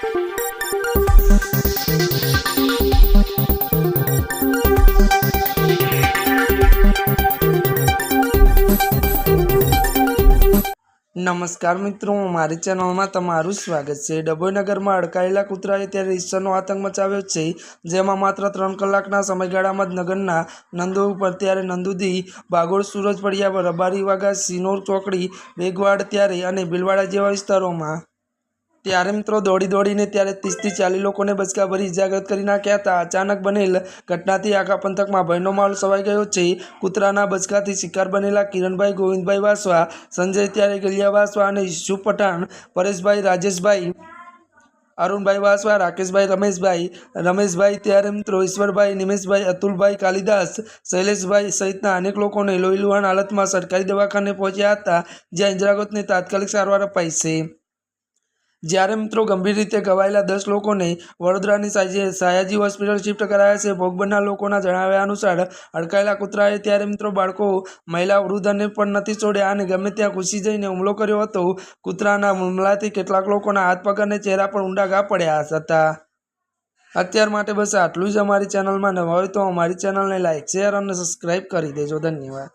नमस्कार मित्रों, हमारी चैनल में तमारू स्वागत है। डभोई नगर में अड़कायेला कूतराए त्यारे ईश्वरनो आतंक मचाव्यो छे, जेमां मात्र 3 कलाकना समयगाळामां ज नगरना नंदो पर त्यारे नंदुदी, बागोळ, सूरज फळिया, रबारी वागा, सिनोर ચોકડી, વેગવાડ त्यारे अने भीलवाड़ा जेवा विस्तारोमां त्यारे मित्रों दौड़ी त्यारे 30 થી 40 लोकोने बचका भरी इजाग्रत करी नाख्या हता। अचानक बनेल घटनाथी आखा पंथकमां भयनो माहोल छवाई गयो छे। कूतराना बचकाथी शिकार बनेला किरणभाई गोविंदभाई वासवा, संजय त्यारे गलिया वासवा अने युसुफ पठाण, परेशभाई, राजेशभाई, अरुणभाई वासवा, राकेशभाई, रमेशभाई त्यारे मित्रों ईश्वरभाई, निमेशभाई, अतुलभाई, कालिदास, शैलेषभाई सहितना अनेक लोकोने लोहीलुहाण हालतमां सरकारी दवाखाने पहोंच्या हता, ज्यां इजाग्रतने तात्कालिक सारवार अपाई छे। જ્યારે મિત્રો ગંભીર રીતે ઘવાયેલા 10 લોકોને વડોદરાની સયાજી હોસ્પિટલ શિફ્ટ કરાયા છે। ભોગ બનનાર લોકોના જણાવ્યા અનુસાર અડકાયેલા કૂતરાએ ત્યારે મિત્રો બાળકો, મહિલા, વૃદ્ધને પણ નથી છોડ્યા અને ગમે ત્યાં ઘૂસી જઈને હુમલો કર્યો હતો। કૂતરાના હુમલાથી કેટલાક લોકોના હાથ, પગ અને ચહેરા પર ઊંડા ઘા પડ્યા હતા। અત્યાર માટે બસ આટલું જ। અમારી ચેનલમાં નવા હોય તો અમારી ચેનલને લાઇક, શેર અને સબસ્ક્રાઇબ કરી દેજો। ધન્યવાદ।